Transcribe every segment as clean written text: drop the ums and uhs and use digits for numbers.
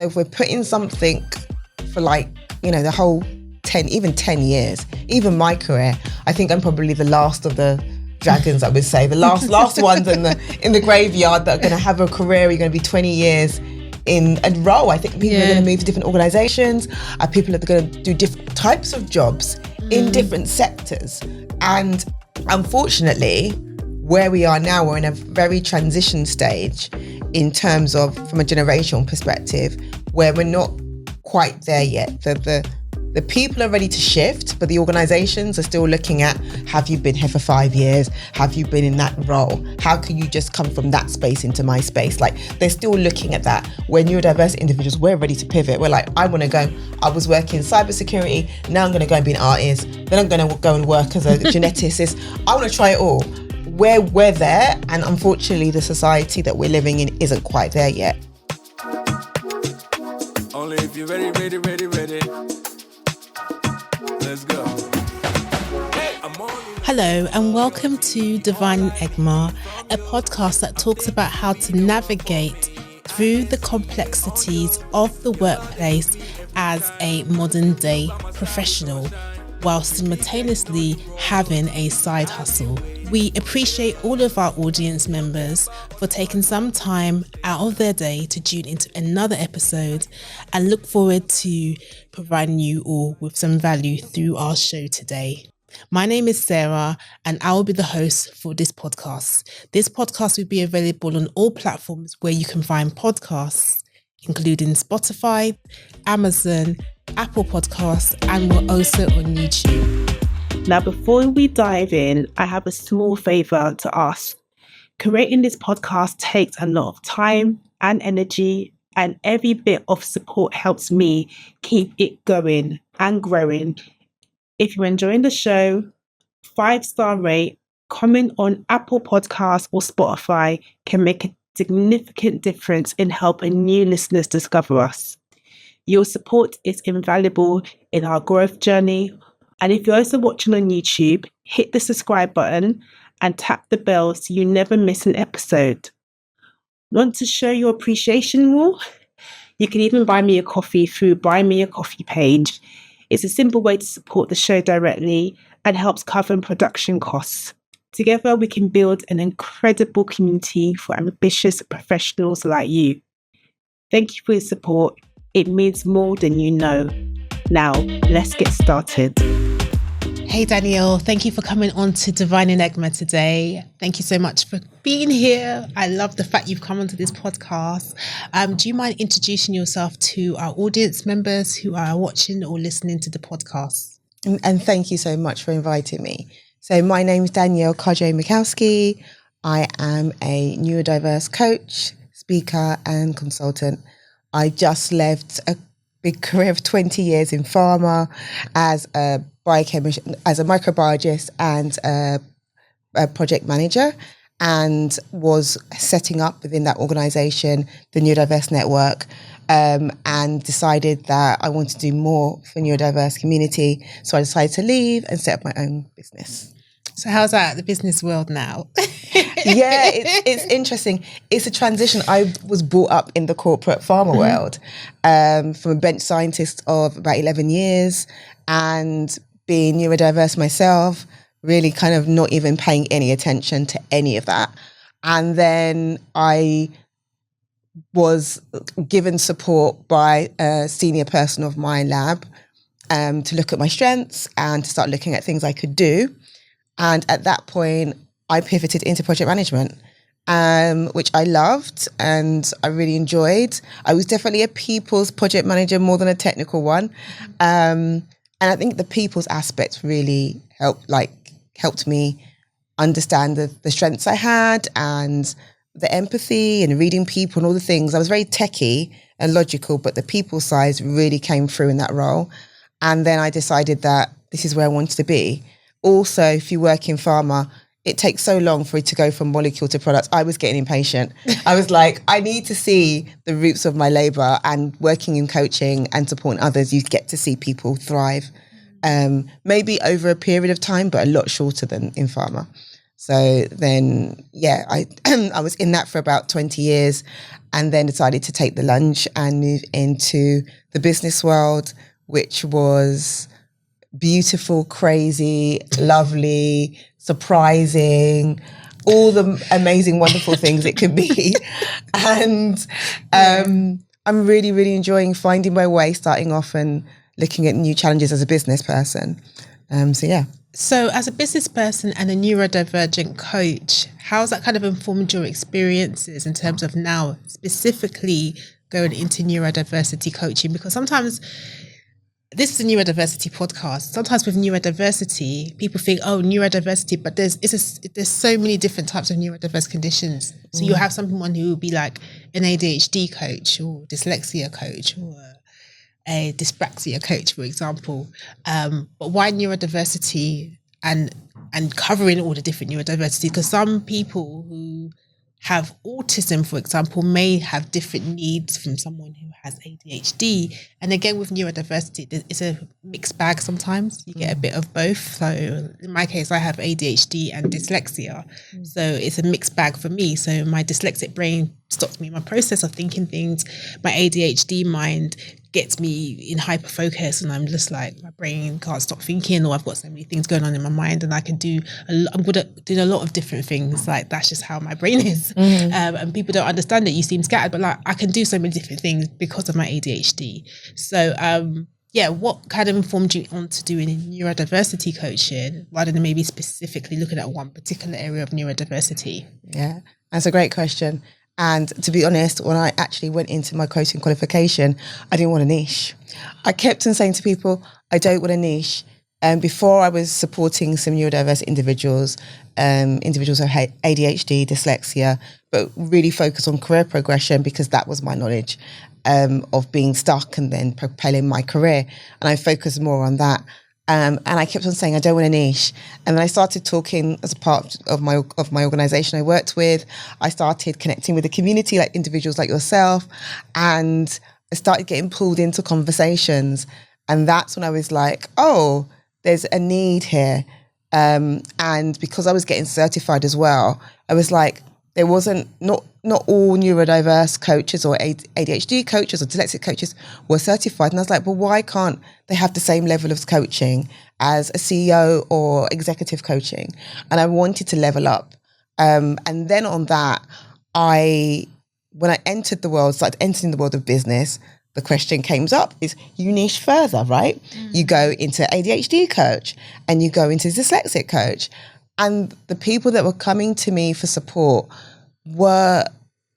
If we're putting something for the whole 10 years, even my career, I think I'm probably the last of the dragons, I would say, the last ones in the graveyard that are going to have a career. You're going to be 20 years in a role. I think people are going to move to different organizations. People are going to do different types of jobs in different sectors. And unfortunately, where we are now, we're in a very transition stage in terms of, from a generational perspective, where we're not quite there yet. The people are ready to shift, but the organizations are still looking at, have you been here for 5 years? Have you been in that role? How can you just come from that space into my space? Like, they're still looking at that. We're neurodiverse individuals, we're ready to pivot. We're like, I want to go, I was working in cybersecurity, now I'm going to go and be an artist, then I'm going to go and work as a geneticist. I want to try it all. We're there, and unfortunately the society that we're living in isn't quite there yet. Only if you're ready. Let's go. Hello and welcome to Divine Egma, a podcast that talks about how to navigate through the complexities of the workplace as a modern day professional, while simultaneously having a side hustle. We appreciate all of our audience members for taking some time out of their day to tune into another episode, and look forward to providing you all with some value through our show today. My name is Sarah and I will be the host for this podcast. This podcast will be available on all platforms where you can find podcasts, including Spotify, Amazon, Apple Podcasts, and we're also on YouTube. Now, before we dive in, I have a small favour to ask. Creating this podcast takes a lot of time and energy, and every bit of support helps me keep it going and growing. If you're enjoying the show, 5-star rate, comment on Apple Podcasts or Spotify can make a significant difference in helping new listeners discover us. Your support is invaluable in our growth journey. And if you're also watching on YouTube, hit the subscribe button and tap the bell so you never miss an episode. Want to show your appreciation more? You can even buy me a coffee through Buy Me a Coffee page. It's a simple way to support the show directly and helps cover production costs. Together, we can build an incredible community for ambitious professionals like you. Thank you for your support. It means more than you know. Now, let's get started. Hey Danielle, thank you for coming on to Divine Enigma today. Thank you so much for being here. I love the fact you've come onto this podcast. Do you mind introducing yourself to our audience members who are watching or listening to the podcast? And thank you so much for inviting me. So my name is Danielle Cudjoe-Michalski. I am a neurodiverse coach, speaker and consultant. I just left a big career of 20 years in pharma as a biochemist, as a microbiologist and a project manager, and was setting up within that organisation the Neurodiverse network, and decided that I wanted to do more for neurodiverse community. So I decided to leave and set up my own business. So how's that, the business world now? Yeah, it's interesting. It's a transition. I was brought up in the corporate pharma world, from a bench scientist of about 11 years, and being neurodiverse myself, really kind of not even paying any attention to any of that. And then I was given support by a senior person of my lab to look at my strengths and to start looking at things I could do. And at that point, I pivoted into project management, which I loved and I really enjoyed. I was definitely a people's project manager more than a technical one. And I think the people's aspect really helped me understand the strengths I had and the empathy and reading people and all the things. I was very techie and logical, but the people side really came through in that role. And then I decided that this is where I wanted to be. Also, if you work in pharma, it takes so long for it to go from molecule to product. I was getting impatient. I was like, I need to see the roots of my labour, and working in coaching and supporting others, you get to see people thrive. Maybe over a period of time, but a lot shorter than in pharma. So then, I I was in that for about 20 years and then decided to take the lunge and move into the business world, which was beautiful, crazy, lovely, surprising, all the amazing, wonderful things it could be. And I'm really, really enjoying finding my way, starting off and looking at new challenges as a business person. So as a business person and a neurodivergent coach, how's that kind of informed your experiences in terms of now specifically going into neurodiversity coaching? Because sometimes this is a neurodiversity podcast. Sometimes with neurodiversity, people think, oh, neurodiversity, but there's so many different types of neurodiverse conditions. So you'll have someone who will be like an ADHD coach or dyslexia coach or a dyspraxia coach, for example. But why neurodiversity and covering all the different neurodiversity? Because some people who have autism, for example, may have different needs from someone who has ADHD. And again, with neurodiversity, it's a mixed bag sometimes. You get a bit of both. So in my case, I have ADHD and dyslexia. So it's a mixed bag for me. So my dyslexic brain stops me in my process of thinking things. My ADHD mind gets me in hyper focus and I'm just like, my brain can't stop thinking, or I've got so many things going on in my mind and I'm good at doing a lot of different things. Like that's just how my brain is. And people don't understand it. You seem scattered, but like I can do so many different things because of my ADHD. So what kind of informed you on to doing neurodiversity coaching rather than maybe specifically looking at one particular area of neurodiversity? Yeah, that's a great question. And to be honest, when I actually went into my coaching qualification, I didn't want a niche. I kept on saying to people, I don't want a niche. Before I was supporting some neurodiverse individuals who had ADHD, dyslexia, but really focused on career progression because that was my knowledge of being stuck and then propelling my career. And I focused more on that. And I kept on saying, I don't want a niche. And then I started talking as a part of my organization I worked with. I started connecting with the community, like individuals like yourself. And I started getting pulled into conversations. And that's when I was like, oh, there's a need here. And because I was getting certified as well, I was like, there wasn't, not all neurodiverse coaches or ADHD coaches or dyslexic coaches were certified. And I was like, well, why can't they have the same level of coaching as a CEO or executive coaching? And I wanted to level up. And then on that, when I entered the world, started entering the world of business, the question came up is you niche further, right? You go into ADHD coach and you go into dyslexic coach. And the people that were coming to me for support were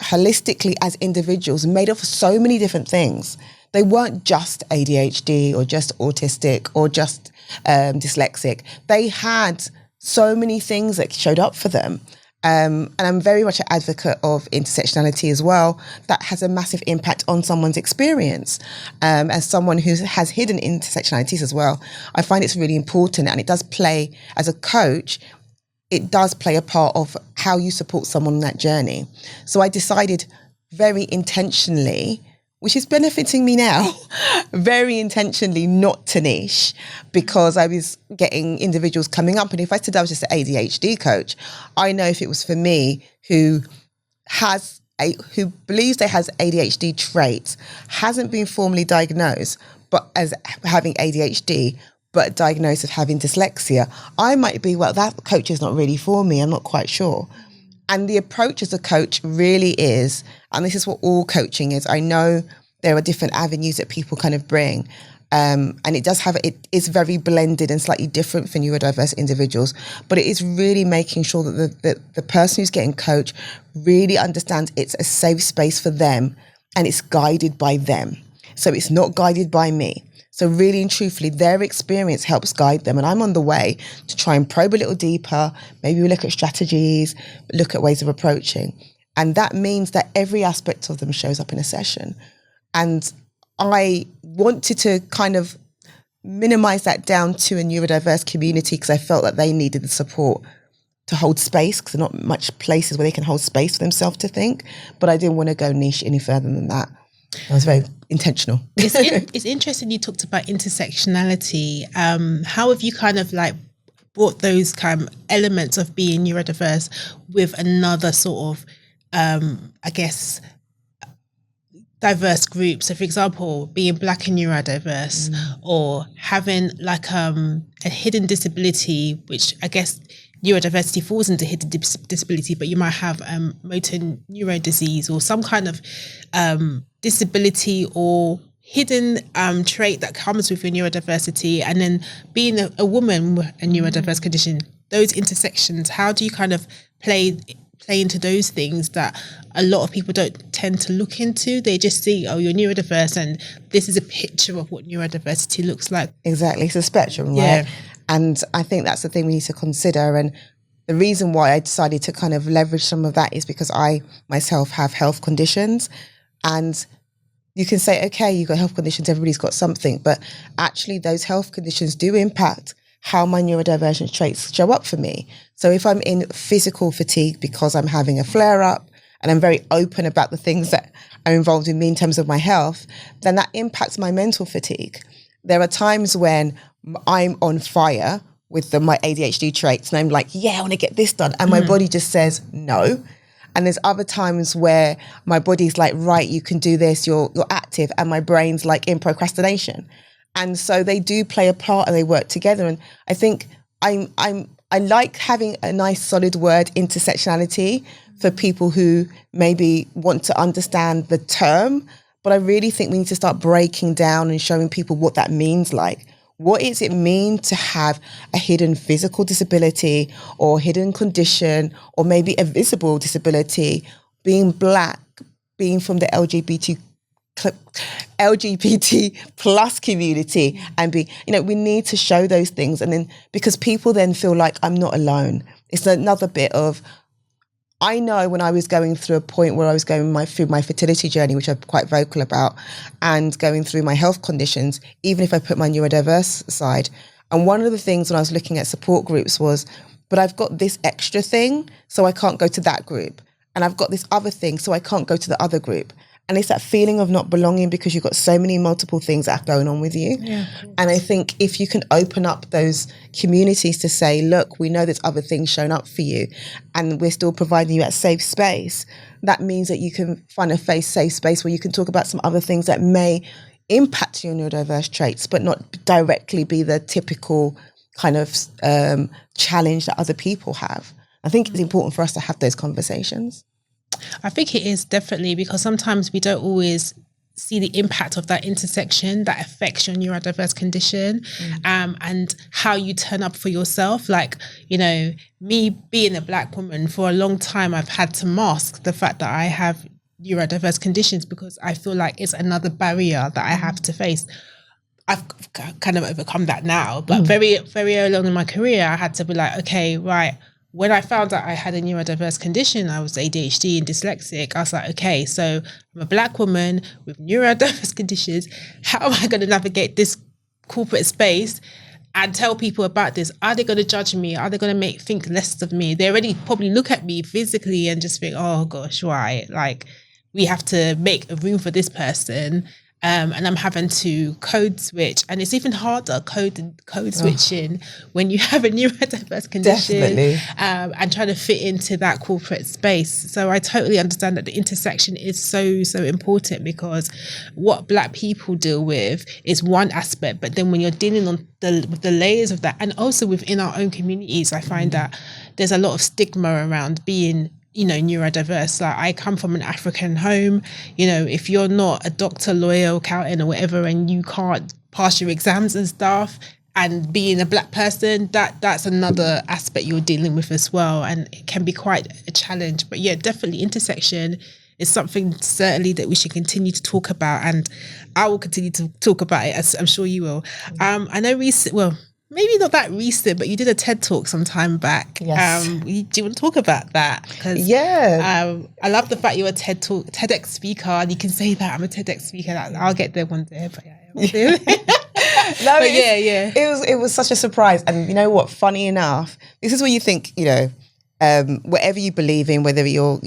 holistically as individuals made up of so many different things. They weren't just ADHD or just autistic or just dyslexic. They had so many things that showed up for them. And I'm very much an advocate of intersectionality as well. That has a massive impact on someone's experience. As someone who has hidden intersectionalities as well, I find it's really important, and it does play, as a coach, it does play a part of how you support someone on that journey. So I decided very intentionally, which is benefiting me now, very intentionally not to niche, because I was getting individuals coming up. And if I said I was just an ADHD coach, I know if it was for me who believes they has ADHD traits, hasn't been formally diagnosed, but as having ADHD, but diagnosed as having dyslexia, I might be, well, that coach is not really for me. I'm not quite sure. And the approach as a coach really is, and this is what all coaching is. I know there are different avenues that people kind of bring. And it does have, it is very blended and slightly different for neurodiverse individuals, but it is really making sure that the person who's getting coached really understands it's a safe space for them and it's guided by them. So it's not guided by me. So really and truthfully, their experience helps guide them. And I'm on the way to try and probe a little deeper. Maybe we look at strategies, look at ways of approaching. And that means that every aspect of them shows up in a session. And I wanted to kind of minimize that down to a neurodiverse community because I felt that they needed the support to hold space, because there are not much places where they can hold space for themselves to think. But I didn't want to go niche any further than that. I was very intentional. It's interesting you talked about intersectionality. How have you kind of like brought those kind of elements of being neurodiverse with another sort of, I guess, diverse groups. So for example, being Black and neurodiverse, or having like a hidden disability, which I guess neurodiversity falls into hidden disability, but you might have motor neuro disease or some kind of disability or hidden trait that comes with your neurodiversity. And then being a woman with a neurodiverse condition, those intersections, how do you kind of play into those things that a lot of people don't tend to look into? They just see, oh, you're neurodiverse, and this is a picture of what neurodiversity looks like. Exactly. It's a spectrum, right? Yeah. And I think that's the thing we need to consider. And the reason why I decided to kind of leverage some of that is because I myself have health conditions. And you can say, okay, you've got health conditions, everybody's got something. But actually those health conditions do impact how my neurodivergent traits show up for me. So if I'm in physical fatigue because I'm having a flare-up and I'm very open about the things that are involved in me in terms of my health, then that impacts my mental fatigue. There are times when I'm on fire with my ADHD traits and I'm like, yeah, I want to get this done. And my body just says no. And there's other times where my body's like, right, you can do this, you're active. And my brain's like in procrastination. And so they do play a part and they work together. And I think I like having a nice solid word, intersectionality, for people who maybe want to understand the term. But I really think we need to start breaking down and showing people what that means. Like, what does it mean to have a hidden physical disability or hidden condition, or maybe a visible disability, being Black, being from the LGBT plus community, and we need to show those things. And then, because people then feel like I'm not alone. It's another bit of, I know when I was going through a point where I was going through my fertility journey, which I'm quite vocal about, and going through my health conditions, even if I put my neurodiverse side. And one of the things when I was looking at support groups was, but I've got this extra thing, so I can't go to that group. And I've got this other thing, so I can't go to the other group. And it's that feeling of not belonging because you've got so many multiple things that are going on with you. Yeah, and I think if you can open up those communities to say, look, we know there's other things showing up for you and we're still providing you a safe space, that means that you can find a safe space where you can talk about some other things that may impact your neurodiverse traits, but not directly be the typical kind of challenge that other people have. I think it's important for us to have those conversations. I think it is, definitely, because sometimes we don't always see the impact of that intersection that affects your neurodiverse condition, and how you turn up for yourself. Like, me being a Black woman, for a long time, I've had to mask the fact that I have neurodiverse conditions because I feel like it's another barrier that I have to face. I've kind of overcome that now, but very, very early on in my career, I had to be like, okay, right. When I found out I had a neurodiverse condition, I was ADHD and dyslexic, I was like, okay, so I'm a Black woman with neurodiverse conditions. How am I going to navigate this corporate space and tell people about this? Are they going to judge me? Are they going to think less of me? They already probably look at me physically and just think, oh gosh, why? Like, we have to make a room for this person. And I'm having to code switch, and it's even harder code switching when you have a neurodiverse condition, and trying to fit into that corporate space. So I totally understand that the intersection is so important, because what Black people deal with is one aspect, but then when you're dealing with the layers of that, and also within our own communities, I find that there's a lot of stigma around being neurodiverse. Like, I come from an African home. If you're not a doctor, lawyer, accountant or whatever, and you can't pass your exams and stuff, and being a Black person, that's another aspect you're dealing with as well, and it can be quite a challenge. But yeah, definitely intersection is something certainly that we should continue to talk about, and I will continue to talk about it, as I'm sure you will. I know maybe not that recent, but you did a TED Talk some time back. Yes. Do you want to talk about that? I love the fact you're a TEDx speaker, and you can say that I'm a TEDx speaker. I'll get there one day. But yeah. No, but it was such a surprise. And you know what? Funny enough, this is where you think, whatever you believe in, whether you're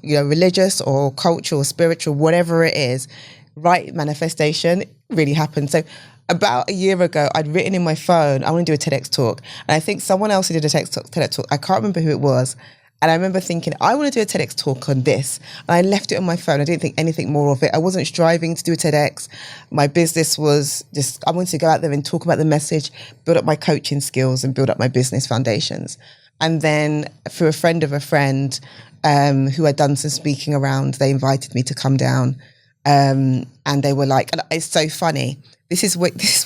religious or cultural or spiritual, whatever it is, right manifestation really happens. So about a year ago, I'd written in my phone, I want to do a TEDx talk. And I think someone else who did a TEDx talk, I can't remember who it was. And I remember thinking, I want to do a TEDx talk on this. And I left it on my phone. I didn't think anything more of it. I wasn't striving to do a TEDx. My business was just, I wanted to go out there and talk about the message, build up my coaching skills and build up my business foundations. And then through a friend of a friend who had done some speaking around, they invited me to come down. And they were like, and it's so funny. This is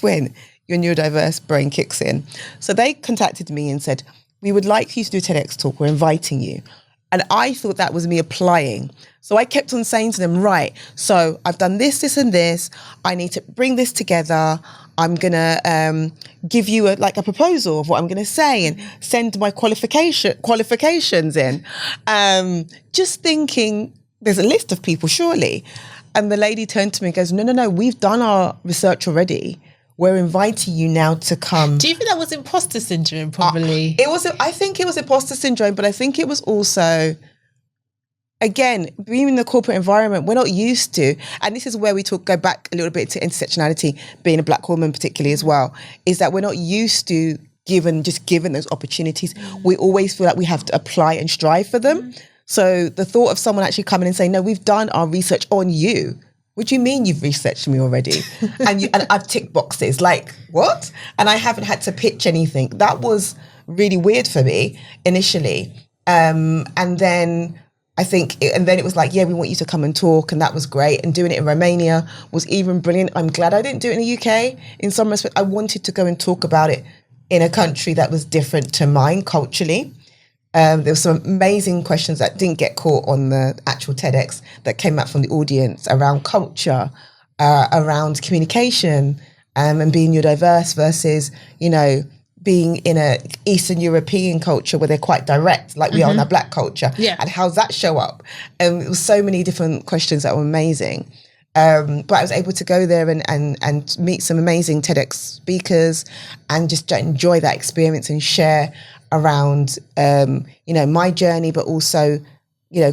when your neurodiverse brain kicks in. So they contacted me and said, we would like you to do a TEDx talk. We're inviting you. And I thought that was me applying. So I kept on saying to them, right, so I've done this, this, and this. I need to bring this together. I'm going to give you a proposal of what I'm going to say and send my qualifications in. Just thinking, there's a list of people, surely. And the lady turned to me and goes, no, we've done our research already. We're inviting you now to come. Do you think that was imposter syndrome, probably? I think it was imposter syndrome, but I think it was also, again, being in the corporate environment, we're not used to, and this is where we go back a little bit to intersectionality, being a Black woman particularly as well, is that we're not used to given those opportunities. We always feel like we have to apply and strive for them. So the thought of someone actually coming and saying, no, we've done our research on you. What do you mean you've researched me already? and I've ticked boxes. Like, what? And I haven't had to pitch anything. That was really weird for me initially. And then it was like, yeah, we want you to come and talk. And that was great. And doing it in Romania was even brilliant. I'm glad I didn't do it in the UK. In some respect, I wanted to go and talk about it in a country that was different to mine culturally. There were some amazing questions that didn't get caught on the actual TEDx that came out from the audience around culture, around communication, and being neurodiverse versus, being in a Eastern European culture where they're quite direct, like we are in our Black culture. Yeah. And how's that show up? It was so many different questions that were amazing. But I was able to go there and meet some amazing TEDx speakers and just enjoy that experience and share around, my journey, but also,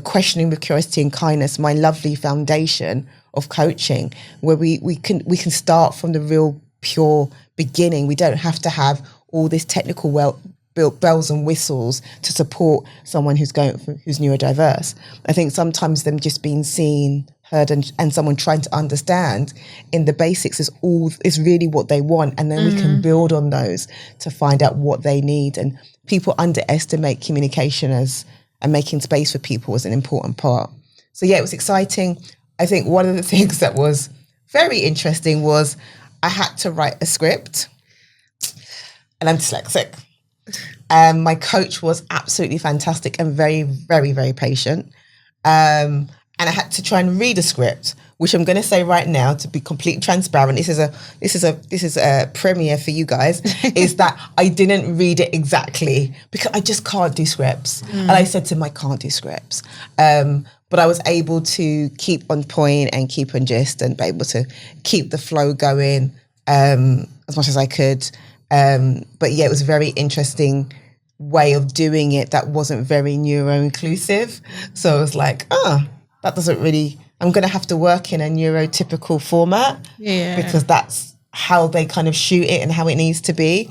questioning with curiosity and kindness, my lovely foundation of coaching, where we can start from the real pure beginning. We don't have to have all this technical built bells and whistles to support someone who's neurodiverse. I think sometimes them just being seen, heard, and someone trying to understand in the basics is really what they want, and then we can build on those to find out what they need. And people underestimate communication and making space for people was an important part. So yeah, it was exciting. I think one of the things that was very interesting was I had to write a script, and I'm dyslexic. My coach was absolutely fantastic and very, very, very patient. And I had to try and read a script, which I'm going to say right now, to be completely transparent. This is a premiere for you guys. Is that I didn't read it exactly because I just can't do scripts. And I said to him, I can't do scripts. But I was able to keep on point and keep on gist and be able to keep the flow going as much as I could. But yeah, it was a very interesting way of doing it that wasn't very neuro-inclusive. So I was like, that doesn't really, I'm going to have to work in a neurotypical format because that's how they kind of shoot it and how it needs to be,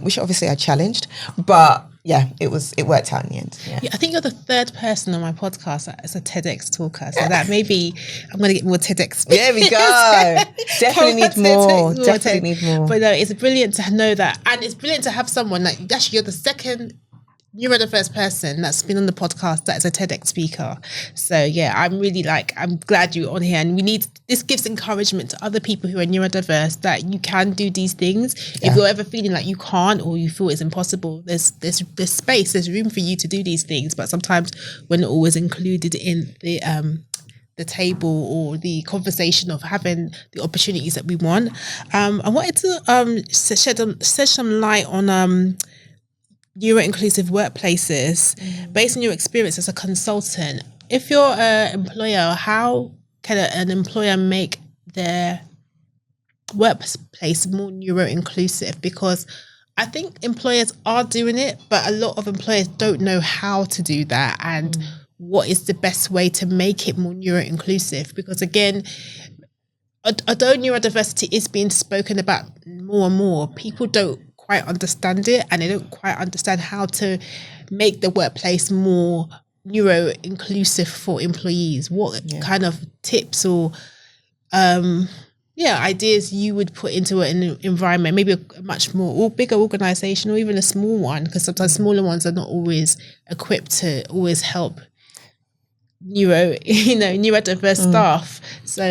which obviously I challenged. But yeah, it worked out in the end. Yeah. I think you're the third person on my podcast as a TEDx talker. So that maybe I'm going to get more TEDx. There we go. Definitely need more. Definitely need more. But no, it's brilliant to know that. And it's brilliant to have someone like, actually you're the second neurodiverse person that's been on the podcast that is a TEDx speaker. So yeah, I'm glad you're on here, and this gives encouragement to other people who are neurodiverse that you can do these things. Yeah. If you're ever feeling like you can't or you feel it's impossible, there's space, there's room for you to do these things, but sometimes we're not always included in the table or the conversation of having the opportunities that we want. I wanted to shed some light on neuro-inclusive workplaces. Based on your experience as a consultant, if you're an employer, how can an employer make their workplace more neuro-inclusive? Because I think employers are doing it, but a lot of employers don't know how to do that and what is the best way to make it more neuro-inclusive. Because again, although neurodiversity is being spoken about more and more, people don't quite understand it, and they don't quite understand how to make the workplace more neuro-inclusive for employees. What kind of tips or ideas you would put into an environment, maybe a much more or bigger organization, or even a small one, because sometimes smaller ones are not always equipped to always help neurodiverse staff. So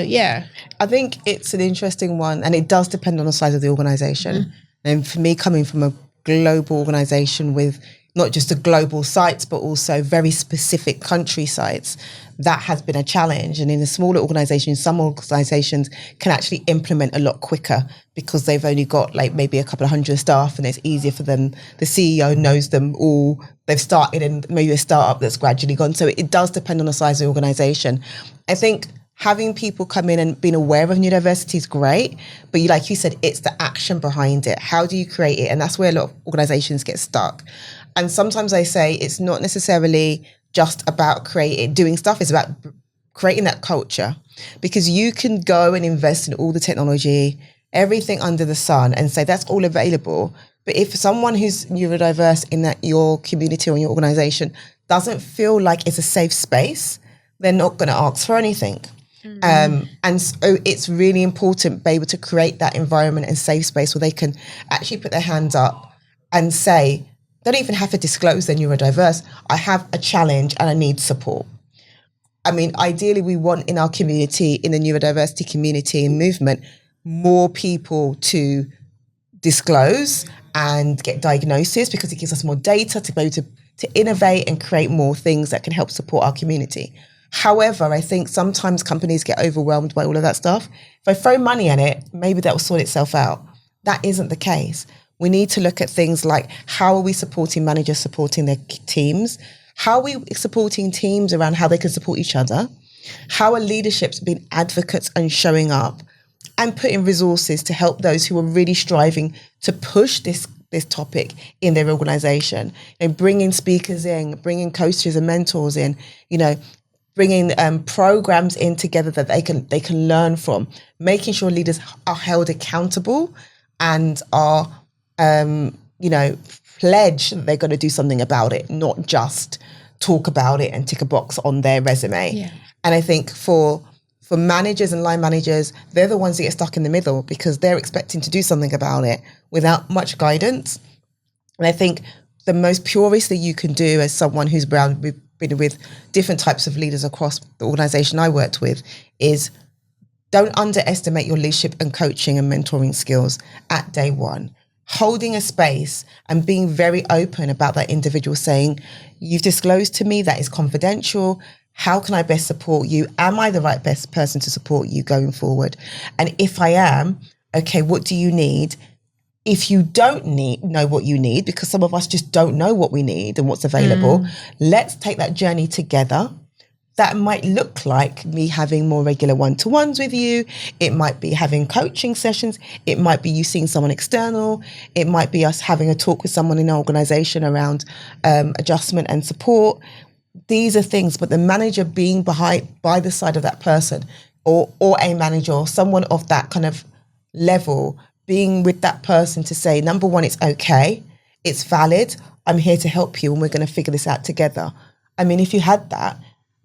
I think it's an interesting one, and it does depend on the size of the organization. And for me, coming from a global organization with not just the global sites, but also very specific country sites, that has been a challenge. And in a smaller organization, some organizations can actually implement a lot quicker because they've only got like maybe a couple of hundred staff, and it's easier for them. The CEO knows them all. They've started in maybe a startup that's gradually gone. So it does depend on the size of the organization. I think having people come in and being aware of neurodiversity is great, but like you said, it's the action behind it. How do you create it? And that's where a lot of organizations get stuck. And sometimes I say it's not necessarily just about doing stuff. It's about creating that culture, because you can go and invest in all the technology, everything under the sun, and say that's all available. But if someone who's neurodiverse in your community or your organization doesn't feel like it's a safe space, they're not going to ask for anything. And so it's really important to be able to create that environment and safe space where they can actually put their hands up and say, they don't even have to disclose they're neurodiverse. I have a challenge and I need support. I mean, ideally, we want in our community, in the neurodiversity community and movement, more people to disclose and get diagnosis, because it gives us more data to be able to innovate and create more things that can help support our community. However, I think sometimes companies get overwhelmed by all of that stuff. If I throw money at it, maybe that will sort itself out. That isn't the case. We need to look at things like, how are we supporting managers supporting their teams? How are we supporting teams around how they can support each other? How are leaderships being advocates and showing up and putting resources to help those who are really striving to push this topic in their organization, and bringing speakers in, bringing coaches and mentors in, bringing programs in together that they can learn from, making sure leaders are held accountable and are pledge that they're going to do something about it, not just talk about it and tick a box on their resume. Yeah. And I think for managers and line managers, they're the ones that get stuck in the middle because they're expecting to do something about it without much guidance. And I think the most purest that you can do as someone who's been with different types of leaders across the organization I worked with is don't underestimate your leadership and coaching and mentoring skills at day one. Holding a space and being very open about that individual, saying, you've disclosed to me that is confidential. How can I best support you? Am I the right best person to support you going forward? And if I am, okay, what do you need? If you don't know what you need, because some of us just don't know what we need and what's available, let's take that journey together. That might look like me having more regular one-to-ones with you. It might be having coaching sessions. It might be you seeing someone external. It might be us having a talk with someone in our organization around adjustment and support. These are things, but the manager being by the side of that person, or a manager or someone of that kind of level, being with that person to say, number one, it's okay, it's valid, I'm here to help you and we're going to figure this out together. I mean, if you had that,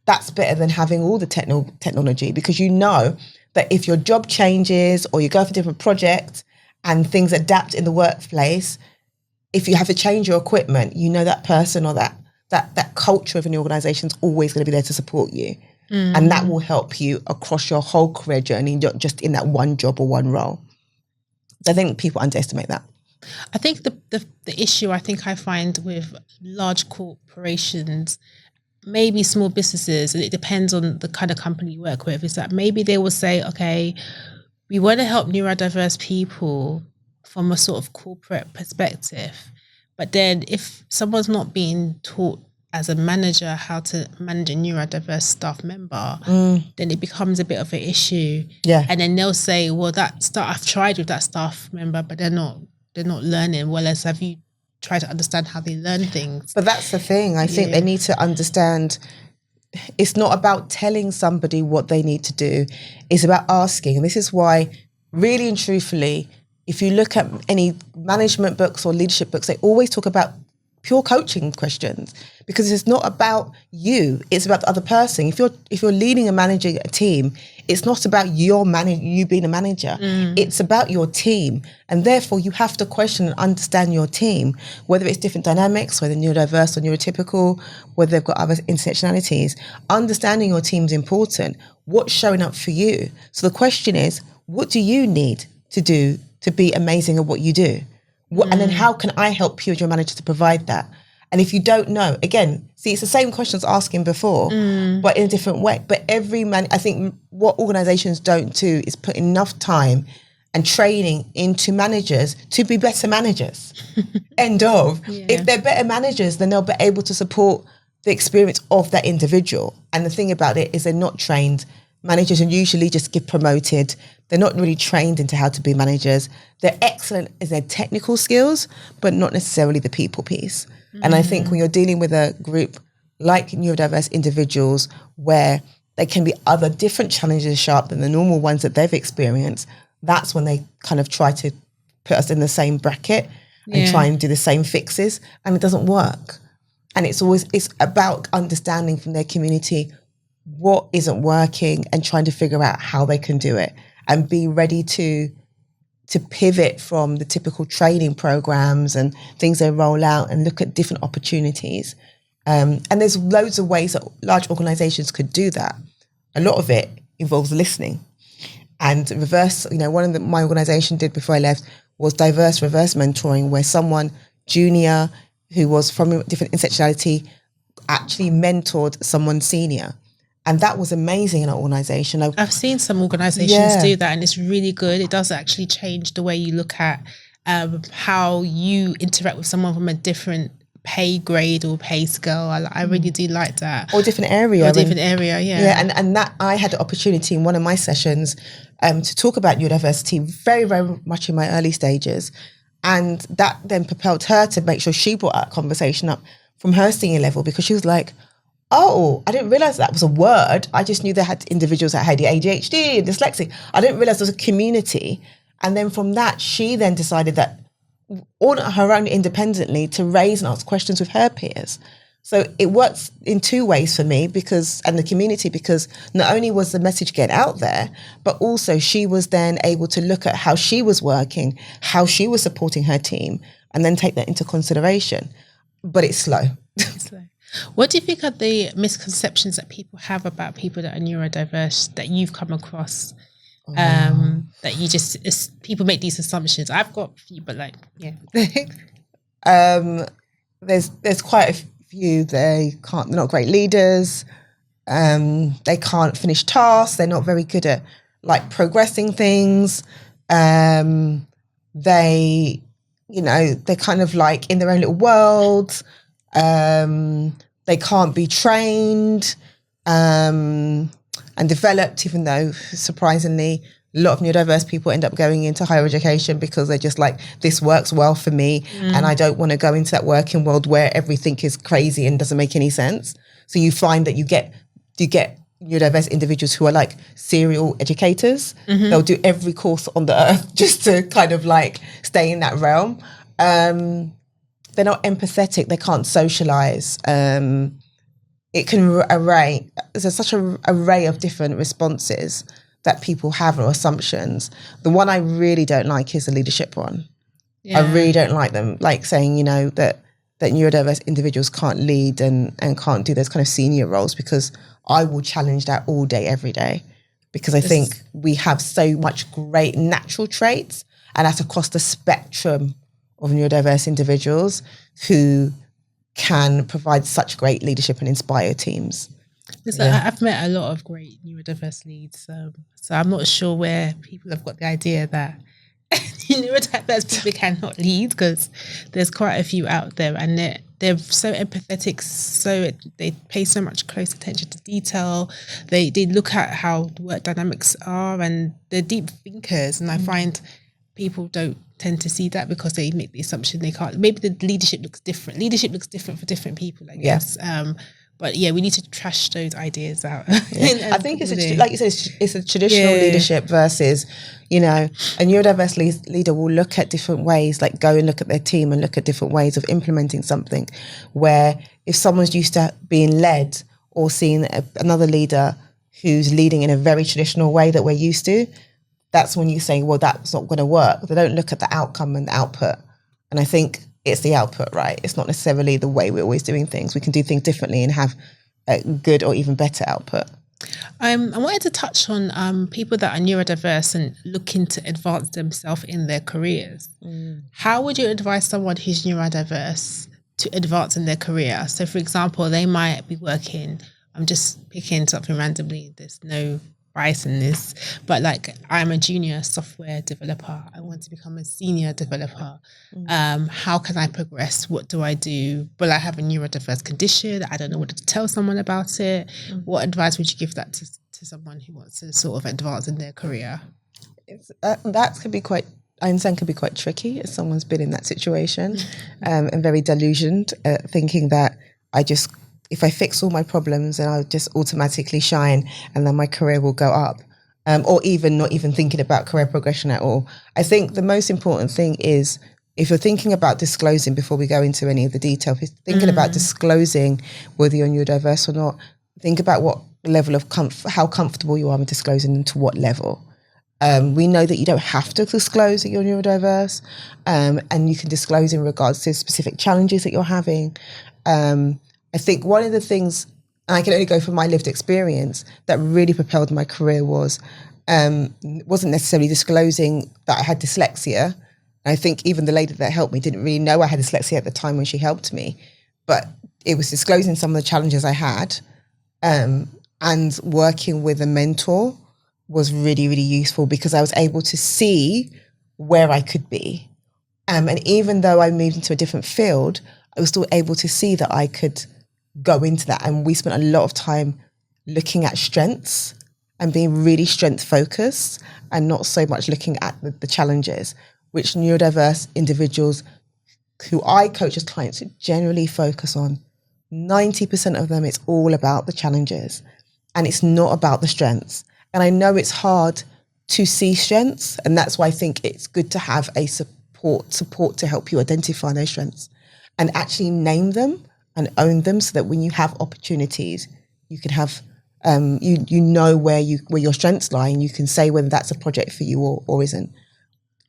that's better than having all the technology, because you know that if your job changes or you go for different projects and things adapt in the workplace, if you have to change your equipment, you know that person or that culture of an organization is always going to be there to support you. And that will help you across your whole career journey, not just in that one job or one role. I think people underestimate that. I think the issue I find with large corporations, maybe small businesses, and it depends on the kind of company you work with, is that maybe they will say, okay, we want to help neurodiverse people from a sort of corporate perspective. But then if someone's not being taught as a manager how to manage a neurodiverse staff member, then it becomes a bit of an issue. Yeah. And then they'll say, well, I've tried with that staff member, but they're not learning. Well, as have you tried to understand how they learn things? But that's the thing. I think they need to understand it's not about telling somebody what they need to do. It's about asking. And this is why, really and truthfully, if you look at any management books or leadership books, they always talk about pure coaching questions, because it's not about you, it's about the other person. If you're leading and managing a team, it's not about you being a manager. It's about your team. And therefore you have to question and understand your team, whether it's different dynamics, whether neurodiverse or neurotypical, whether they've got other intersectionalities. Understanding your team is important. What's showing up for you? So the question is, what do you need to do to be amazing at what you do? And then how can I help you as your manager to provide that? And if you don't know, again, see, it's the same questions asking before, but in a different way. But I think what organizations don't do is put enough time and training into managers to be better managers. End of. Yeah. If they're better managers, then they'll be able to support the experience of that individual. And the thing about it is they're not trained. Managers and usually just get promoted. They're not really trained into how to be managers. They're excellent in their technical skills, but not necessarily the people piece. And I think when you're dealing with a group like neurodiverse individuals, where there can be other different challenges sharp than the normal ones that they've experienced, that's when they kind of try to put us in the same bracket and try and do the same fixes, and it doesn't work. And it's about understanding from their community what isn't working and trying to figure out how they can do it, and be ready to pivot from the typical training programs and things they roll out and look at different opportunities. And there's loads of ways that large organizations could do that. A lot of it involves listening. And reverse, one of my organization did before I left was diverse reverse mentoring, where someone junior who was from a different intersectionality actually mentored someone senior. And that was amazing in our organisation. I've seen some organisations do that, and it's really good. It does actually change the way you look at how you interact with someone from a different pay grade or pay scale. I really do like that. Or different area. Yeah. Yeah, and that I had the opportunity in one of my sessions to talk about neurodiversity very, very much in my early stages. And that then propelled her to make sure she brought that conversation up from her senior level, because she was like, oh, I didn't realise that was a word. I just knew they had individuals that had ADHD and dyslexic. I didn't realise there was a community. And then from that, she then decided that on her own independently to raise and ask questions with her peers. So it works in two ways for me and the community, because not only was the message getting out there, but also she was then able to look at how she was working, how she was supporting her team, and then take that into consideration. But it's slow. It's slow. What do you think are the misconceptions that people have about people that are neurodiverse that you've come across? That you people make these assumptions. I've got a few, but there's quite a few. They're not great leaders. They can't finish tasks. They're not very good at progressing things. They're kind of in their own little world. They can't be trained and developed, even though, surprisingly, a lot of neurodiverse people end up going into higher education because they're just this works well for me, and I don't want to go into that working world where everything is crazy and doesn't make any sense. So you find that you get neurodiverse individuals who are serial educators. They'll do every course on the earth just to kind of stay in that realm. They're not empathetic. They can't socialize. It can there's such an array of different responses that people have or assumptions. The one I really don't like is the leadership one. Yeah. I really don't like them, saying, that neurodiverse individuals can't lead and can't do those kind of senior roles, because I will challenge that all day, every day, because I think we have so much great natural traits, and that's across the spectrum of neurodiverse individuals who can provide such great leadership and inspire teams. I've met a lot of great neurodiverse leads, so I'm not sure where people have got the idea that neurodiverse people cannot lead, because there's quite a few out there, and they're so empathetic, so they pay so much close attention to detail. They look at how the work dynamics are, and they're deep thinkers, and I find people don't tend to see that because they make the assumption they can't. Maybe the leadership looks different. Leadership looks different for different people, I guess. But yeah, we need to trash those ideas out. I think like you said, it's a traditional leadership versus, a neurodiverse leader will look at different ways, like go and look at their team and look at different ways of implementing something. Where if someone's used to being led or seeing another leader who's leading in a very traditional way that we're used to, that's when you say, well, that's not going to work. They don't look at the outcome and the output. And I think it's the output, right? It's not necessarily the way we're always doing things. We can do things differently and have a good or even better output. I wanted to touch on people that are neurodiverse and looking to advance themselves in their careers. How would you advise someone who's neurodiverse to advance in their career? So, for example, they might be working, I'm just picking something randomly, there's no bias in this, but like I'm a junior software developer, I want to become a senior developer. How can I progress? What do I do? Will I have a neurodiverse condition? I don't know what to tell someone about it. What advice would you give that to someone who wants to sort of advance in their career? That could be quite, I understand, could be quite tricky if someone's been in that situation and very delusioned, thinking that if I fix all my problems, then I'll just automatically shine and then my career will go up. Or even not even thinking about career progression at all. I think the most important thing is, if you're thinking about disclosing, before we go into any of the detail, if you're thinking about disclosing whether you're neurodiverse or not, think about what level of how comfortable you are with disclosing and to what level. We know that you don't have to disclose that you're neurodiverse, and you can disclose in regards to specific challenges that you're having. I think one of the things, and I can only go from my lived experience, that really propelled my career wasn't necessarily disclosing that I had dyslexia. I think even the lady that helped me didn't really know I had dyslexia at the time when she helped me, but it was disclosing some of the challenges I had, and working with a mentor was really, really useful because I was able to see where I could be. And even though I moved into a different field, I was still able to see that I could go into that. And we spent a lot of time looking at strengths and being really strength focused and not so much looking at the challenges, which neurodiverse individuals who I coach as clients generally focus on. 90% of them, it's all about the challenges and it's not about the strengths. And I know it's hard to see strengths, and that's why I think it's good to have a support to help you identify those strengths and actually name them and own them, so that when you have opportunities, you can have, you know where your strengths lie, and you can say whether that's a project for you or isn't.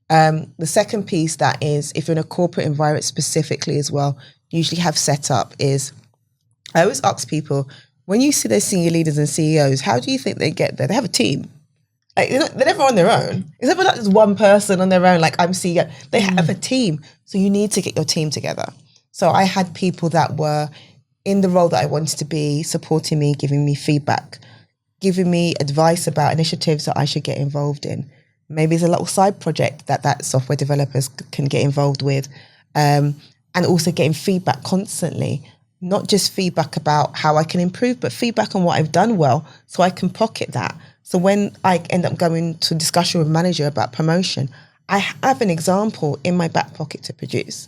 The second piece that is, if you're in a corporate environment specifically as well, usually have set up is, I always ask people, when you see those senior leaders and CEOs, how do you think they get there? They have a team. Like, they're never on their own. It's never like just one person on their own, like I'm CEO. They have a team. So you need to get your team together. So I had people that were in the role that I wanted to be, supporting me, giving me feedback, giving me advice about initiatives that I should get involved in. Maybe it's a little side project that software developers can get involved with. And also getting feedback constantly, not just feedback about how I can improve, but feedback on what I've done well, so I can pocket that. So when I end up going to discussion with manager about promotion, I have an example in my back pocket to produce.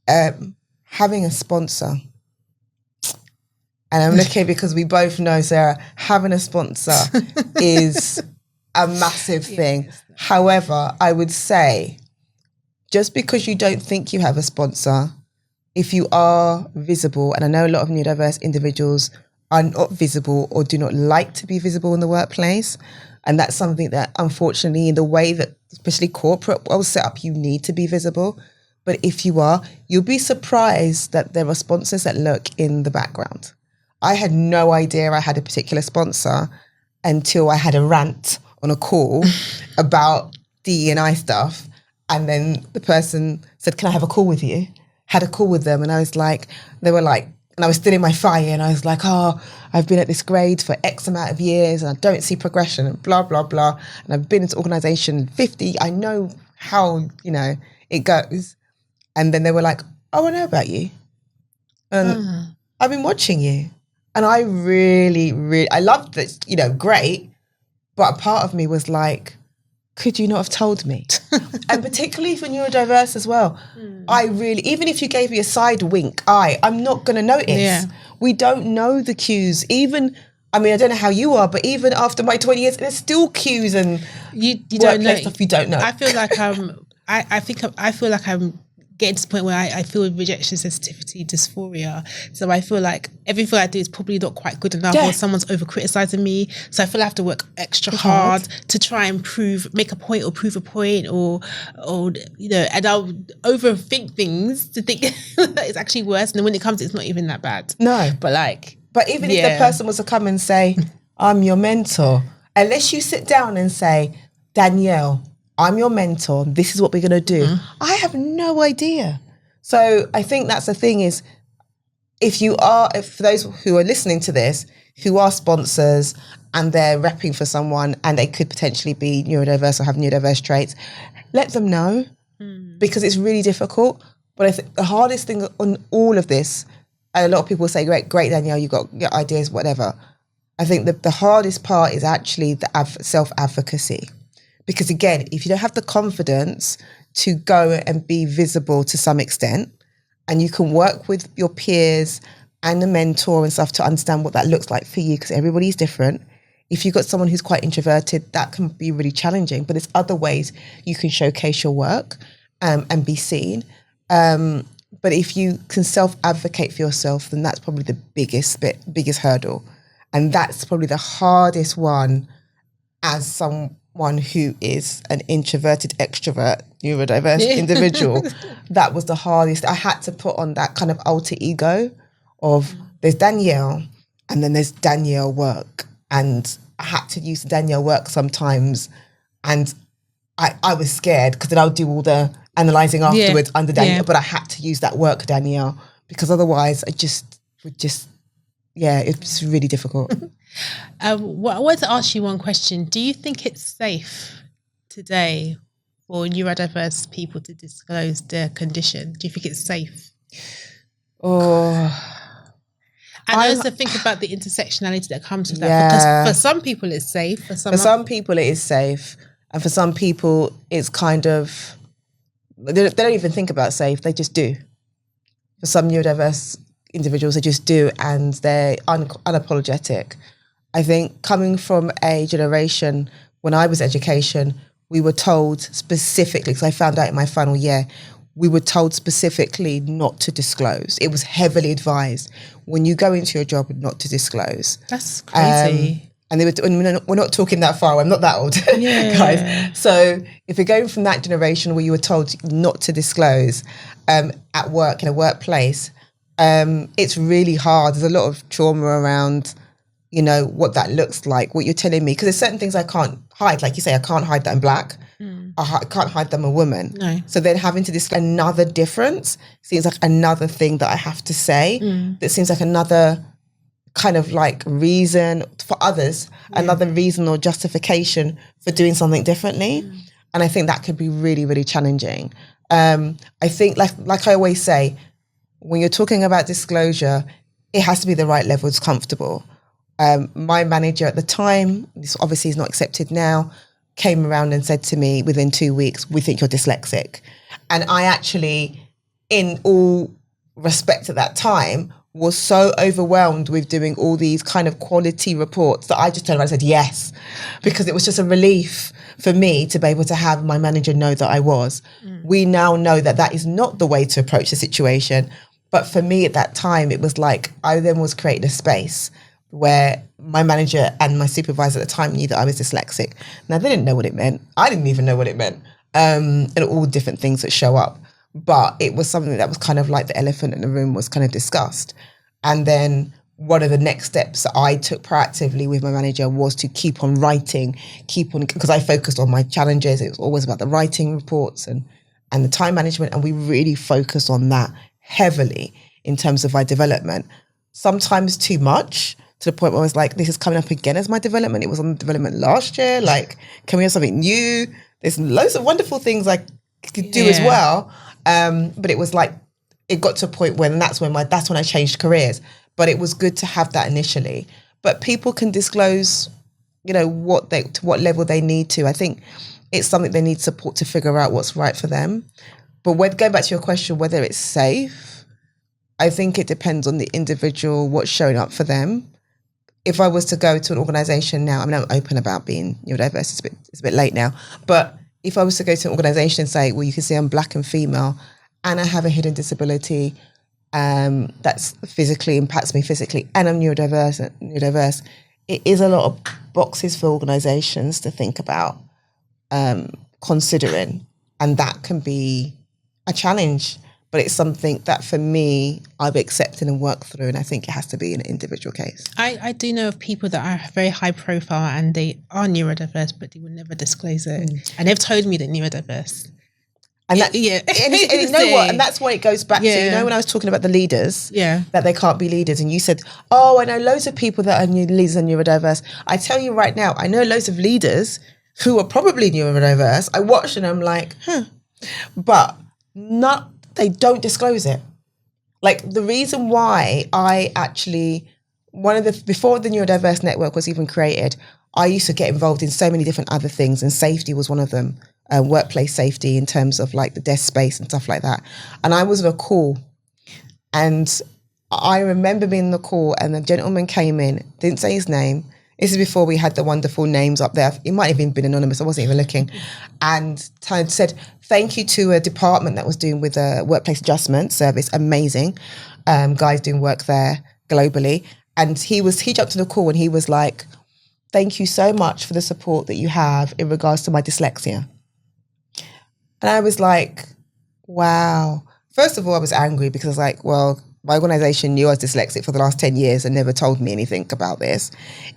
Having a sponsor, and I'm looking because we both know, Sarah, having a sponsor is a massive thing. However, I would say, just because you don't think you have a sponsor, if you are visible, and I know a lot of neurodiverse individuals are not visible or do not like to be visible in the workplace, and that's something that, unfortunately, in the way that especially corporate world set up, you need to be visible. But if you are, you'll be surprised that there are sponsors that lurk in the background. I had no idea I had a particular sponsor until I had a rant on a call about DE&I stuff. And then the person said, can I have a call with you? Had a call with them. And I was like, they were like, and I was still in my fire. And I was like, I've been at this grade for X amount of years and I don't see progression and blah, blah, blah. And I've been into organization 50. I know how, it goes. And then they were like, oh, I know about you. And I've been watching you. And I really, really, I loved this, great. But a part of me was like, could you not have told me? And particularly for neurodiverse as well, I really, even if you gave me a side wink eye, I'm not going to notice. Yeah. We don't know the cues. Even, I mean, I don't know how you are, but even after my 20 years, there's still cues and you don't know stuff you don't know. I feel like I feel like I'm getting to the point where I feel rejection sensitivity dysphoria. So I feel like everything I do is probably not quite good enough, or someone's over criticizing me. So I feel I have to work extra hard to try and make a point or prove a point, or you know, and I'll overthink things to think that it's actually worse. And then when it comes, it's not even that bad. No. But even if the person was to come and say, I'm your mentor, unless you sit down and say, Danielle, I'm your mentor, this is what we're going to do. I have no idea. So I think that's the thing is, if for those who are listening to this, who are sponsors and they're repping for someone and they could potentially be neurodiverse or have neurodiverse traits, let them know, because it's really difficult. But I think the hardest thing on all of this, and a lot of people say, great, Danielle, you got your ideas, whatever. I think that the hardest part is actually the self-advocacy. Because again, if you don't have the confidence to go and be visible to some extent, and you can work with your peers and the mentor and stuff to understand what that looks like for you, because everybody's different. If you've got someone who's quite introverted, that can be really challenging. But there's other ways you can showcase your work and be seen. But if you can self-advocate for yourself, then that's probably the biggest hurdle. And that's probably the hardest one as someone who is an introverted, extrovert, neurodiverse individual. That was the hardest. I had to put on that kind of alter ego of there's Danielle and then there's Danielle work. And I had to use Danielle work sometimes. And I was scared because then I would do all the analysing afterwards under Danielle. But I had to use that work Danielle because otherwise it's really difficult. I wanted to ask you one question. Do you think it's safe today for neurodiverse people to disclose their condition? Do you think it's safe? And also think about the intersectionality that comes with that. Because for some people it's safe. For some people it is safe. And for some people it's kind of, they don't even think about safe, they just do. For some neurodiverse individuals, they just do, and they're unapologetic. I think coming from a generation, when I was education, we were told specifically, because I found out in my final year, we were told specifically not to disclose. It was heavily advised when you go into your job not to disclose. That's crazy. And we're not talking that far. I'm not that old, guys. So if you're going from that generation where you were told not to disclose at work, in a workplace, it's really hard. There's a lot of trauma around, you know, what that looks like, what you're telling me. Because there's certain things I can't hide. Like you say, I can't hide that I'm black. I can't hide that I'm a woman. No. So then having to disclose another difference seems like another thing that I have to say. That seems like another kind of like reason for others, another reason or justification for doing something differently. And I think that could be really, really challenging. I think like I always say, when you're talking about disclosure, it has to be the right level. It's comfortable. My manager at the time, this obviously is not accepted now, came around and said to me within 2 weeks, we think you're dyslexic. And I actually, in all respect at that time, was so overwhelmed with doing all these kind of quality reports that I just turned around and said yes, because it was just a relief for me to be able to have my manager know that I was. We now know that that is not the way to approach the situation. But for me at that time, it was like I then was creating a space where my manager and my supervisor at the time knew that I was dyslexic. Now, they didn't know what it meant. I didn't even know what it meant. And all different things that show up. But it was something that was kind of like the elephant in the room was kind of discussed. And then one of the next steps that I took proactively with my manager was to keep on writing, because I focused on my challenges. It was always about the writing reports and the time management. And we really focused on that heavily in terms of my development. Sometimes too much, to the point where I was like, this is coming up again as my development. It was on development last year. Like, can we have something new? There's loads of wonderful things I could do as well. But it was like, it got to a point when that's when I changed careers. But it was good to have that initially. But people can disclose, you know, to what level they need to. I think it's something they need support to figure out what's right for them. But going back to your question, whether it's safe, I think it depends on the individual, what's showing up for them. If I was to go to an organisation now, I mean, I'm open about being neurodiverse, it's a bit late now, but if I was to go to an organisation and say, well, you can see I'm black and female and I have a hidden disability that's physically impacts me physically, and I'm neurodiverse, it is a lot of boxes for organisations to think about considering, and that can be a challenge, but it's something that for me I've accepted and worked through, and I think it has to be an individual case. I do know of people that are very high profile and they are neurodiverse, but they will never disclose it. And they've told me they're neurodiverse. And that, and you know what? And that's why it goes back to, you know, when I was talking about the leaders, that they can't be leaders. And you said, oh, I know loads of people that are leaders and neurodiverse. I tell you right now, I know loads of leaders who are probably neurodiverse. I watch and I'm like, but they don't disclose it. Like the reason why I actually, before the Neurodiverse Network was even created, I used to get involved in so many different other things, and safety was one of them. Workplace safety in terms of like the desk space and stuff like that. And I was on a call, and I remember being on the call, and the gentleman came in, didn't say his name. This is before we had the wonderful names up there. It might have even been anonymous. I wasn't even looking. And said, thank you to a department that was doing with a workplace adjustment service. Amazing. Guys doing work there globally. And he jumped to the call and he was like, thank you so much for the support that you have in regards to my dyslexia. And I was like, wow. First of all, I was angry because I was like, well, my organisation knew I was dyslexic for the last 10 years and never told me anything about this.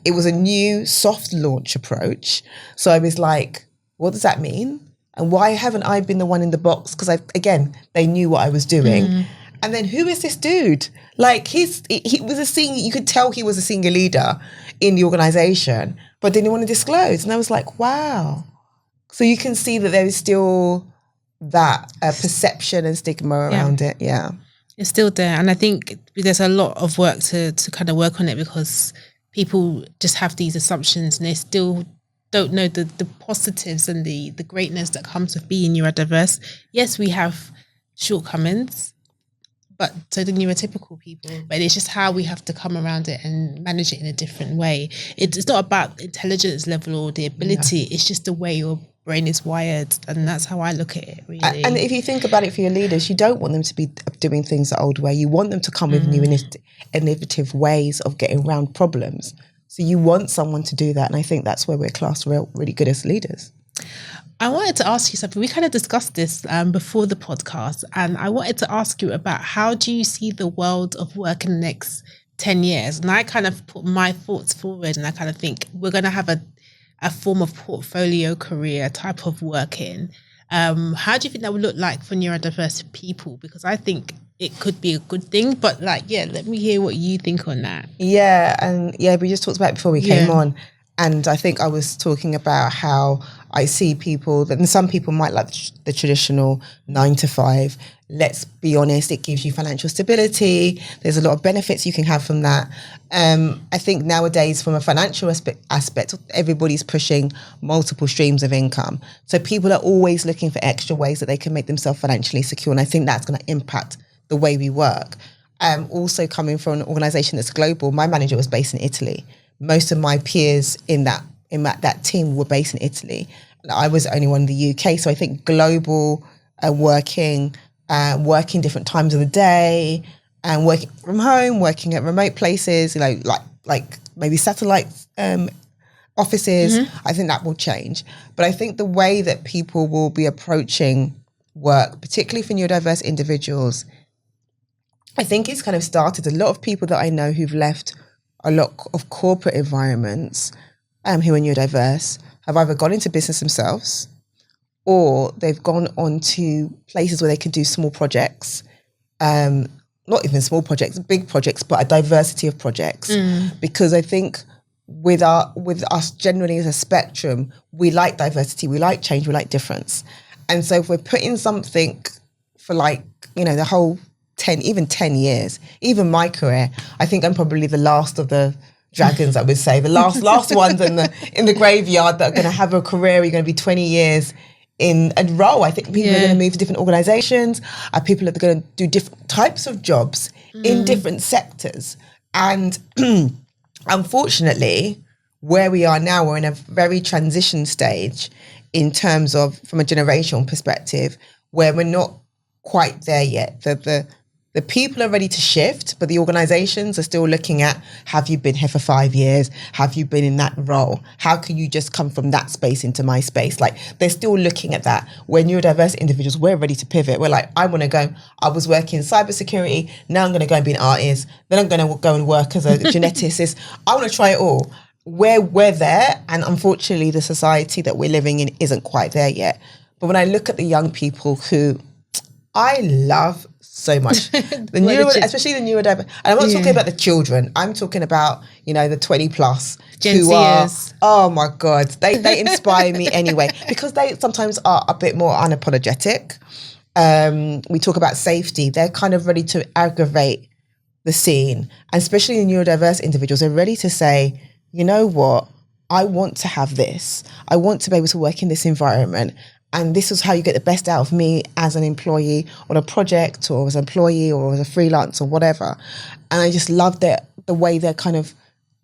It was a new soft launch approach. So I was like, what does that mean? And why haven't I been the one in the box? Because again, they knew what I was doing. And then who is this dude? Like he was a senior, you could tell he was a senior leader in the organisation, but didn't want to disclose. And I was like, wow. So you can see that there is still that perception and stigma around it. Yeah. It's still there. And I think there's a lot of work to kind of work on it, because people just have these assumptions and they still don't know the positives and the greatness that comes with being neurodiverse. Yes, we have shortcomings, but so do neurotypical people. But it's just how we have to come around it and manage it in a different way. It's not about intelligence level or the ability. It's just the way your brain is wired, and that's how I look at it, really. And if you think about it for your leaders, you don't want them to be doing things the old way. You want them to come with new innovative ways of getting around problems. So you want someone to do that, and I think that's where we're classed really good as leaders. I wanted to ask you something. We kind of discussed this before the podcast, and I wanted to ask you about how do you see the world of work in the next 10 years? And I kind of put my thoughts forward, and I kind of think we're going to have a form of portfolio career type of working. How do you think that would look like for neurodiverse people? Because I think it could be a good thing, but let me hear what you think on that. We just talked about it before we came on. And I think I was talking about how I see people that, and some people might like the traditional 9 to 5. Let's be honest, it gives you financial stability. There's a lot of benefits you can have from that. I think nowadays, from a financial aspect, everybody's pushing multiple streams of income. So people are always looking for extra ways that they can make themselves financially secure. And I think that's going to impact the way we work. Also coming from an organisation that's global, my manager was based in Italy. Most of my peers in that team were based in Italy. I was the only one in the UK. So I think global working different times of the day, and working from home, working at remote places, like maybe satellite offices. I think that will change. But I think the way that people will be approaching work, particularly for neurodiverse individuals, I think it's kind of started. A lot of people that I know who've left a lot of corporate environments who are neurodiverse have either gone into business themselves, or they've gone on to places where they can do small projects, not even small projects, big projects, but a diversity of projects. Because I think with us generally as a spectrum, we like diversity, we like change, we like difference. And so if we're putting something for the whole 10 years, even my career, I think I'm probably the last of the dragons, I would say. The last ones in the graveyard that are going to have a career, you're going to be 20 years in a role. I think people are going to move to different organizations. People that are going to do different types of jobs in different sectors. And unfortunately, where we are now, we're in a very transition stage in terms of, from a generational perspective, where we're not quite there yet. The people are ready to shift, but the organizations are still looking at, have you been here for 5 years? Have you been in that role? How can you just come from that space into my space? Like, they're still looking at that. We're neurodiverse individuals, we're ready to pivot. We're like, I was working in cybersecurity, now I'm going to go and be an artist, then I'm going to go and work as a geneticist. I want to try it all. We're there, and unfortunately the society that we're living in isn't quite there yet. But when I look at the young people who I love so much, especially the neurodiverse, and I'm not talking about the children, I'm talking about, the 20 plus Gen who Zers. oh my God, they inspire me anyway, because they sometimes are a bit more unapologetic. We talk about safety, they're kind of ready to aggravate the scene, and especially the neurodiverse individuals are ready to say, you know what, I want to have this. I want to be able to work in this environment. And this is how you get the best out of me as an employee on a project, or as an employee, or as a freelance, or whatever. And I just love the way they're kind of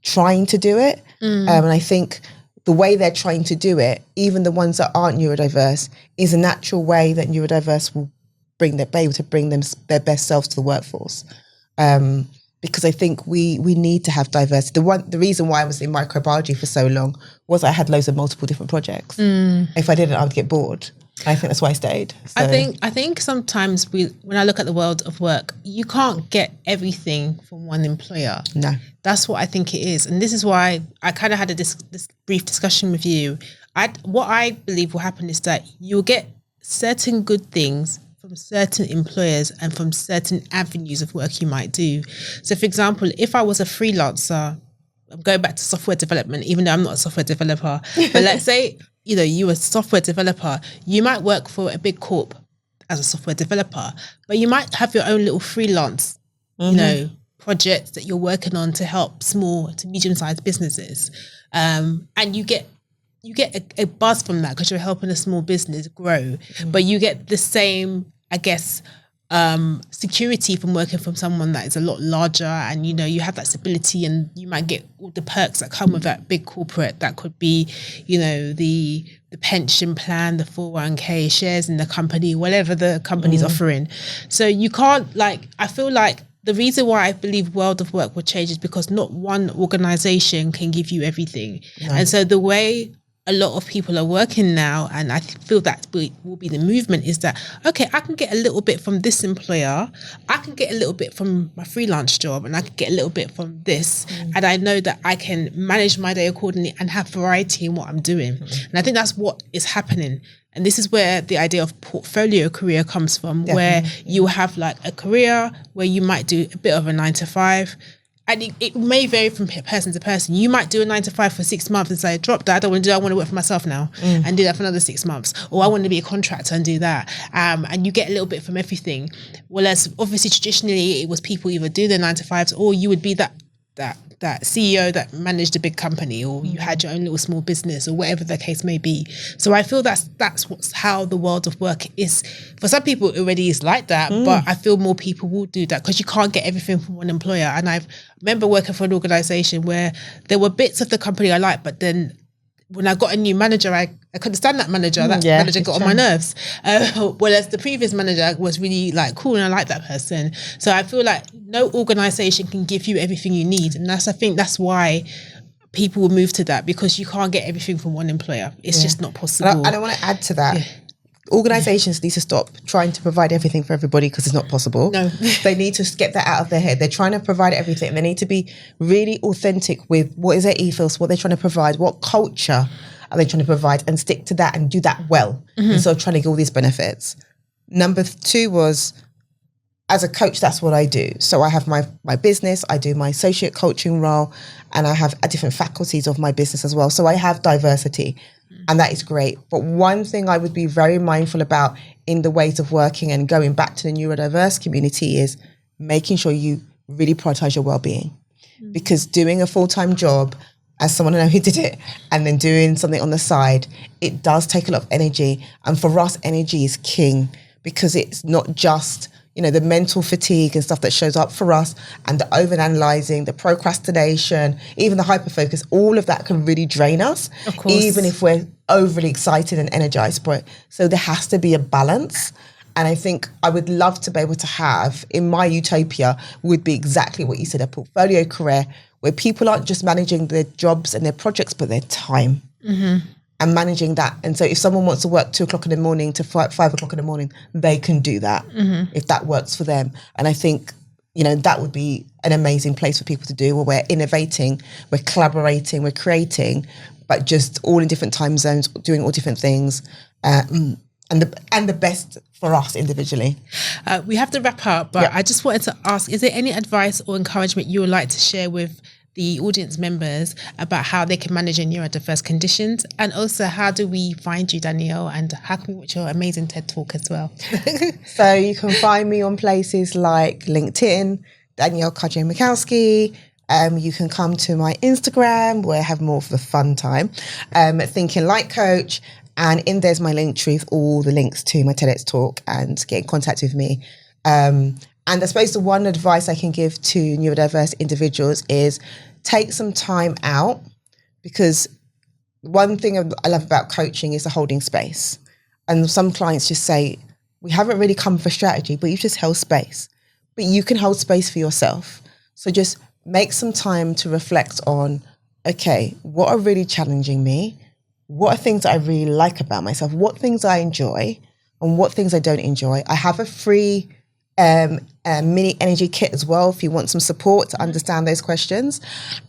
trying to do it. And I think the way they're trying to do it, even the ones that aren't neurodiverse, is a natural way that neurodiverse will be able to bring their best selves to the workforce. Because I think we need to have diversity. The reason why I was in microbiology for so long was I had loads of multiple different projects. If I didn't, I would get bored. I think that's why I stayed. So. I think sometimes when I look at the world of work, you can't get everything from one employer. No. That's what I think it is. And this is why I kind of had this brief discussion with you. What I believe will happen is that you'll get certain good things from certain employers and from certain avenues of work you might do. So for example, if I was a freelancer, I'm going back to software development, even though I'm not a software developer, but let's say, you were a software developer, you might work for a big corp as a software developer, but you might have your own little freelance, projects that you're working on to help small to medium-sized businesses. And you get a buzz from that because you're helping a small business grow, but you get the same, I guess, security from working from someone that is a lot larger, and you have that stability, and you might get all the perks that come with that big corporate. That could be, the pension plan, the 401k, shares in the company, whatever the company's offering. So you can't, I feel like the reason why I believe world of work will change is because not one organization can give you everything. No. And so the way a lot of people are working now, and I feel that will be the movement, is that, okay, I can get a little bit from this employer, I can get a little bit from my freelance job, and I can get a little bit from this. And I know that I can manage my day accordingly and have variety in what I'm doing. And I think that's what is happening. And this is where the idea of portfolio career comes from, where you have a career where you might do a bit of a 9 to 5, and it may vary from person to person. You might do a 9 to 5 for 6 months and say, drop that, I don't want to do that, I want to work for myself now, and do that for another 6 months. Or I want to be a contractor and do that. And you get a little bit from everything. Whereas obviously traditionally it was people either do their 9 to 5s, or you would be that CEO that managed a big company, or you had your own little small business, or whatever the case may be. So I feel that's how the world of work is. For some people it already is like that, but I feel more people will do that because you can't get everything from one employer. And I remember working for an organization where there were bits of the company I liked, but then when I got a new manager, I couldn't stand that manager. That manager got on my nerves. Whereas the previous manager was really cool, and I like that person. So I feel like no organization can give you everything you need. And I think that's why people will move to that, because you can't get everything from one employer. It's just not possible. And I want to add to that. Organizations need to stop trying to provide everything for everybody, because it's not possible. No. They need to get that out of their head. They're trying to provide everything. They need to be really authentic with what is their ethos, what they're trying to provide, what culture are they trying to provide, and stick to that and do that well, instead of trying to get all these benefits. Number 2 was, as a coach, that's what I do. So I have my business, I do my associate coaching role, and I have different faculties of my business as well. So I have diversity. And that is great. But one thing I would be very mindful about in the ways of working and going back to the neurodiverse community is making sure you really prioritize your well-being. because doing a full-time job, as someone I know who did it, and then doing something on the side, it does take a lot of energy. And for us, energy is king, because it's not just, the mental fatigue and stuff that shows up for us, and the overanalyzing, the procrastination, even the hyperfocus, all of that can really drain us, of course, even if we're overly excited and energized for it. So there has to be a balance. And I think I would love to be able to have, in my utopia, would be exactly what you said, a portfolio career where people aren't just managing their jobs and their projects, but their time. And managing that. And so if someone wants to work 2 o'clock in the morning to 5 o'clock in the morning, they can do that if that works for them. And I think, that would be an amazing place for people to do, where we're innovating, we're collaborating, we're creating, but just all in different time zones, doing all different things. And the best for us individually. We have to wrap up, but I just wanted to ask, is there any advice or encouragement you would like to share with the audience members about how they can manage neurodiverse conditions? And also, how do we find you, Danielle, and how can we watch your amazing TED Talk as well? So you can find me on places like LinkedIn, Danielle Cudjoe-Michalski. You can come to my Instagram, where I have more of a fun time, Thinking Like Coach. And in there's my link tree with all the links to my TEDx talk, and get in contact with me. And I suppose the one advice I can give to neurodiverse individuals is take some time out, because one thing I love about coaching is the holding space. And some clients just say, we haven't really come for strategy, but you've just held space. But you can hold space for yourself. So just make some time to reflect on, okay, what are really challenging me? What are things that I really like about myself? What things I enjoy and what things I don't enjoy? I have a free mini energy kit as well if you want some support to understand those questions.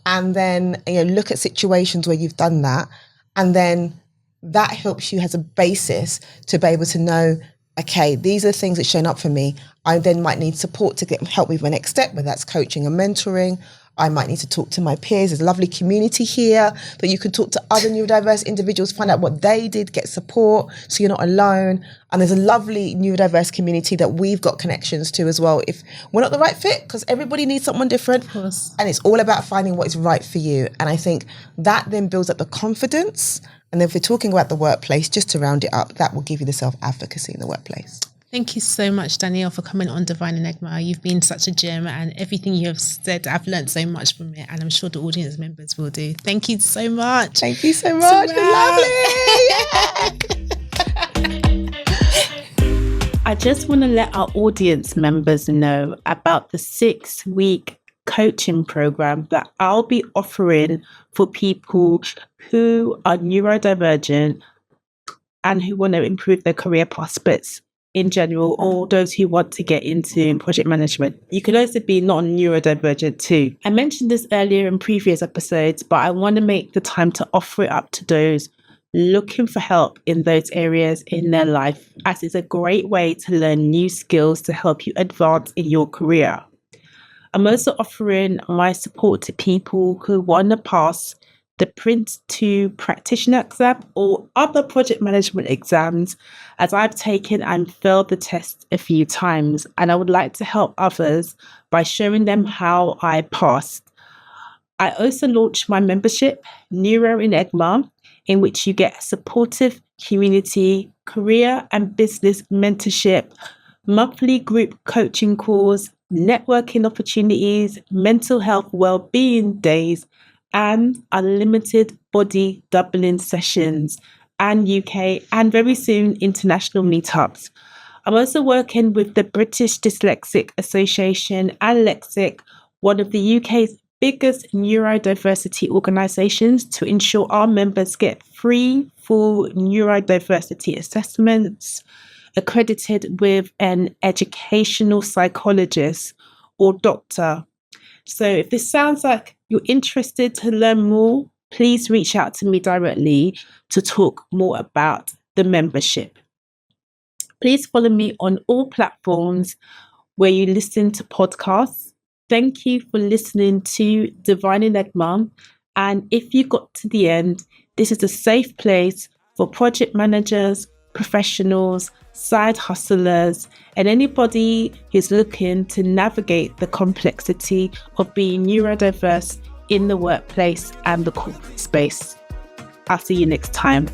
And then look at situations where you've done that, and then that helps you as a basis to be able to know, okay, these are the things that shown up for me. I then might need support to help me with my next step, whether that's coaching and mentoring. I might need to talk to my peers. There's a lovely community here that you can talk to other neurodiverse individuals, find out what they did, get support, so you're not alone. And there's a lovely neurodiverse community that we've got connections to as well, if we're not the right fit, because everybody needs someone different. Of course. And it's all about finding what is right for you. And I think that then builds up the confidence. And then if we're talking about the workplace, just to round it up, that will give you the self-advocacy in the workplace. Thank you so much, Danielle, for coming on Divine Enigma. You've been such a gem, and everything you have said, I've learned so much from it, and I'm sure the audience members will do. Thank you so much. Thank you so much. Lovely. I just want to let our audience members know about the 6-week coaching program that I'll be offering for people who are neurodivergent and who want to improve their career prospects in general, or those who want to get into project management. You can also be non-neurodivergent too. I mentioned this earlier in previous episodes, but I want to make the time to offer it up to those looking for help in those areas in their life, as it's a great way to learn new skills to help you advance in your career. I'm also offering my support to people who want to pass the Prince 2 practitioner exam or other project management exams, as I've taken and failed the test a few times, and I would like to help others by showing them how I passed. I also launched my membership, Neuro-Inclusive, in which you get supportive community, career and business mentorship, monthly group coaching calls, networking opportunities, mental health well-being days, and unlimited body doubling sessions, and UK and very soon international meetups. I'm also working with the British Dyslexic Association and Lexic, one of the UK's biggest neurodiversity organisations, to ensure our members get free full neurodiversity assessments accredited with an educational psychologist or doctor. So if this sounds like you're interested to learn more, please reach out to me directly to talk more about the membership. Please follow me on all platforms where you listen to podcasts. Thank you for listening to Divine Enigma. And if you got to the end, this is a safe place for project managers, professionals, side hustlers, and anybody who's looking to navigate the complexity of being neurodiverse in the workplace and the corporate space. I'll see you next time.